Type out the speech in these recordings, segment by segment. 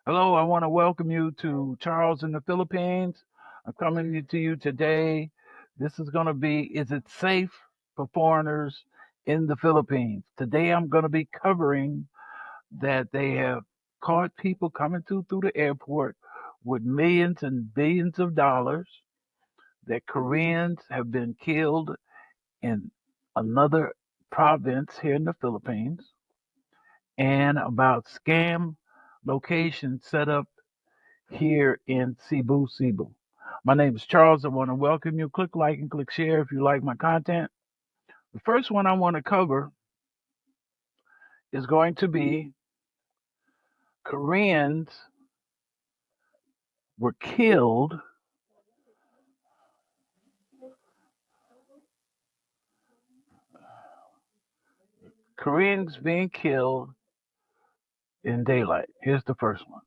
Hello, I want to welcome you to Charles in the Philippines. I'm coming to you today. This is going to be Is It Safe for Foreigners in the Philippines? Today I'm going to be covering that they have caught people coming through the airport with millions and billions of dollars, that Koreans have been killed in another province here in the Philippines, and about scam locations set up here in Cebu, Cebu. My name is Charles. I want to welcome you. Click like and click share if you like my content. The first one I want to cover is going to be Koreans were killed. Koreans being killed in daylight. Here's the first one.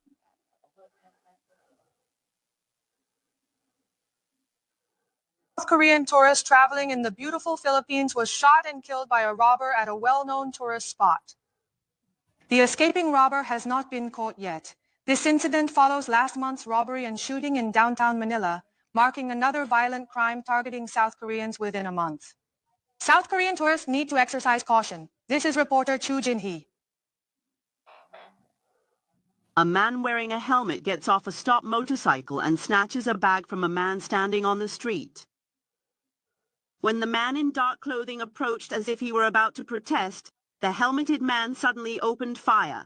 South Korean tourist traveling in the beautiful Philippines was shot and killed by a robber at a well-known tourist spot. The escaping robber has not been caught yet. This incident follows last month's robbery and shooting in downtown Manila, marking another violent crime targeting South Koreans within a month. South Korean tourists need to exercise caution. This is reporter Chu Jin-hee. A man wearing a helmet gets off a stopped motorcycle and snatches a bag from a man standing on the street. When the man in dark clothing approached as if he were about to protest, the helmeted man suddenly opened fire.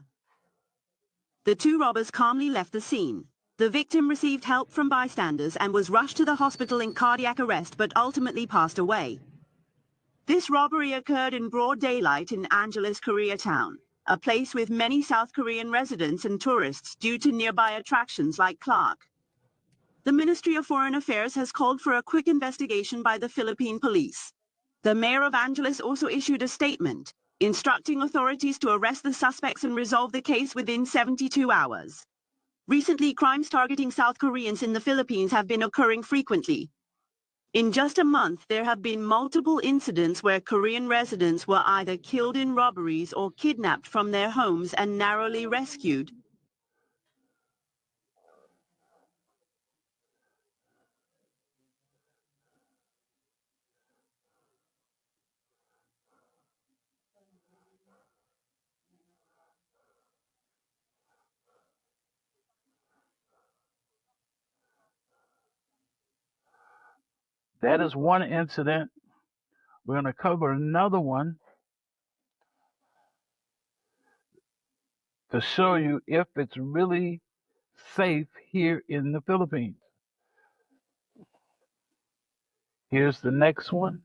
The two robbers calmly left the scene. The victim received help from bystanders and was rushed to the hospital in cardiac arrest but ultimately passed away. This robbery occurred in broad daylight in Angeles, Koreatown, a place with many South Korean residents and tourists due to nearby attractions like Clark. The Ministry of Foreign Affairs has called for a quick investigation by the Philippine police. The mayor of Angeles also issued a statement, instructing authorities to arrest the suspects and resolve the case within 72 hours. Recently, crimes targeting South Koreans in the Philippines have been occurring frequently. In just a month, there have been multiple incidents where Korean residents were either killed in robberies or kidnapped from their homes and narrowly rescued. That is one incident. We're going to cover another one to show you if it's really safe here in the Philippines. Here's the next one.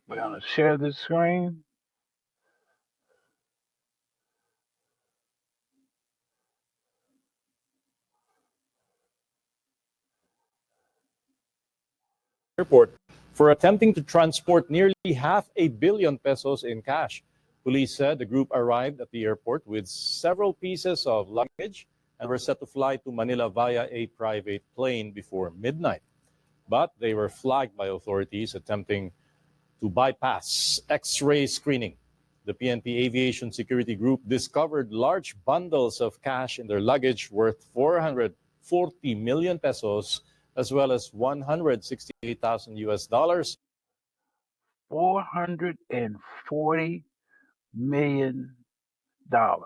We're going to share this screen. Airport for attempting to transport nearly $500 million in cash. Police said the group arrived at the airport with several pieces of luggage and were set to fly to Manila via a private plane before midnight. But they were flagged by authorities attempting to bypass X-ray screening. The PNP Aviation Security Group discovered large bundles of cash in their luggage worth 440 million pesos as well as 168,000 US dollars. $440 million. $500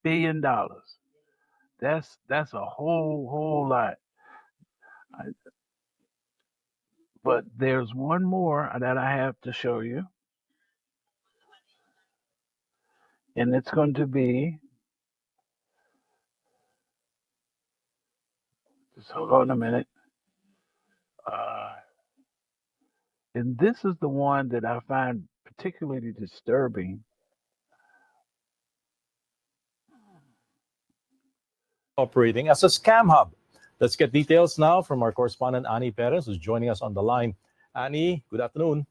million. That's a whole lot. But there's one more that I have to show you. And it's going to be, just hold on a minute. And this is the one that I find particularly disturbing. Operating as a scam hub. Let's get details now from our correspondent Annie Perez, who's joining us on the line. Annie, good afternoon.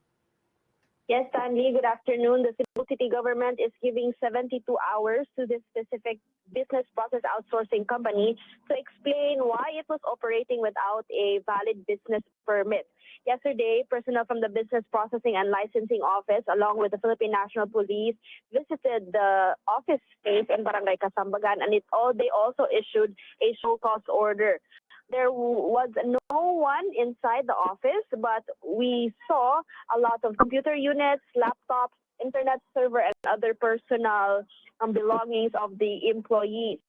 Yes, Stanley, good afternoon. The Cebu City government is giving 72 hours to this specific business process outsourcing company to explain why it was operating without a valid business permit. Yesterday, personnel from the Business Processing and Licensing Office, along with the Philippine National Police, visited the office space in Barangay Kasambagan, and they also issued a show cause order. There was no one inside the office, but we saw a lot of computer units, laptops, internet server, and other personal belongings of the employees.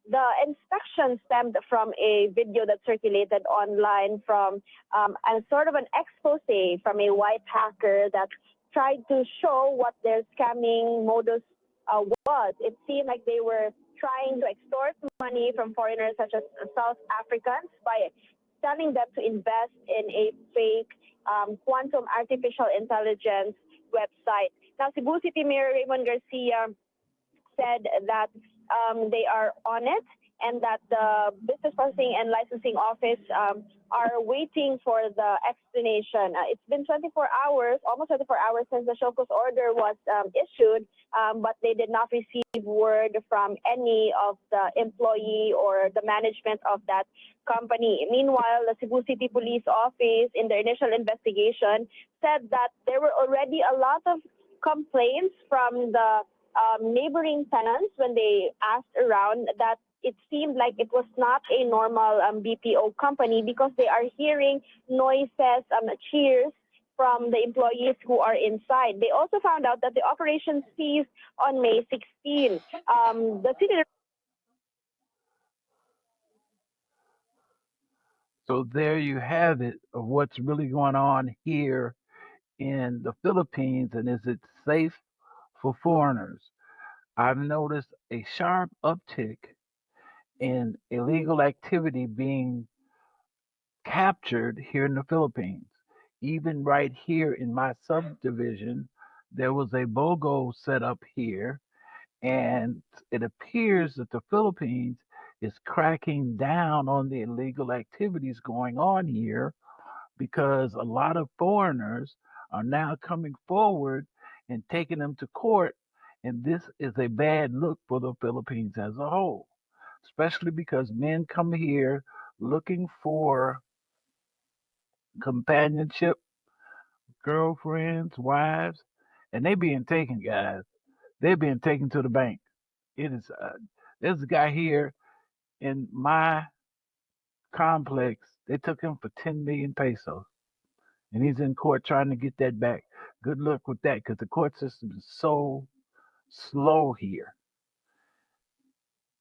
The inspection stemmed from a video that circulated online from a sort of an expose from a white hacker that tried to show what their scamming modus was. It seemed like they were trying to extort money from foreigners such as South Africans by telling them to invest in a fake quantum artificial intelligence website. Now, Cebu City Mayor Raymond Garcia said that they are on it and that the Business Processing and Licensing Office are waiting for the explanation. It's been 24 hours, almost 24 hours since the show cause order was issued, but they did not receive word from any of the employee or the management of that company. Meanwhile, the Cebu City Police Office, in their initial investigation, said that there were already a lot of complaints from the neighboring tenants when they asked around that it seemed like it was not a normal BPO company because they are hearing noises, cheers from the employees who are inside. They also found out that the operation ceased on May 16. The city. So there you have it of what's really going on here in the Philippines, and is it safe for foreigners? I've noticed a sharp uptick in illegal activity being captured here in the Philippines. Even right here in my subdivision, there was a BOGO set up here, and it appears that the Philippines is cracking down on the illegal activities going on here because a lot of foreigners are now coming forward and taking them to court. And this is a bad look for the Philippines as a whole, especially because men come here looking for companionship, girlfriends, wives, and they being taken, guys. They're being taken to the bank. It is. There's a guy here in my complex. They took him for 10 million pesos, and he's in court trying to get that back. Good luck with that, because the court system is so slow here.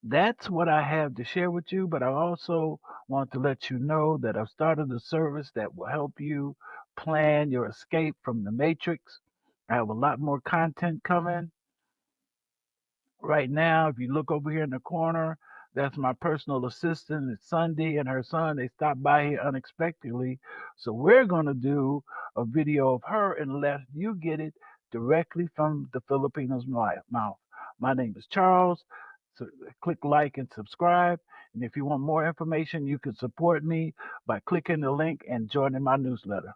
That's what I have to share with you, but I also want to let you know that I've started a service that will help you plan your escape from the matrix. I have a lot more content coming. Right now, if you look over here in the corner, that's my personal assistant. It's Sunday and her son. They stopped by here unexpectedly. So we're going to do a video of her and let you get it directly from the Filipinos' mouth. My name is Charles. So click like and subscribe. And if you want more information, you can support me by clicking the link and joining my newsletter.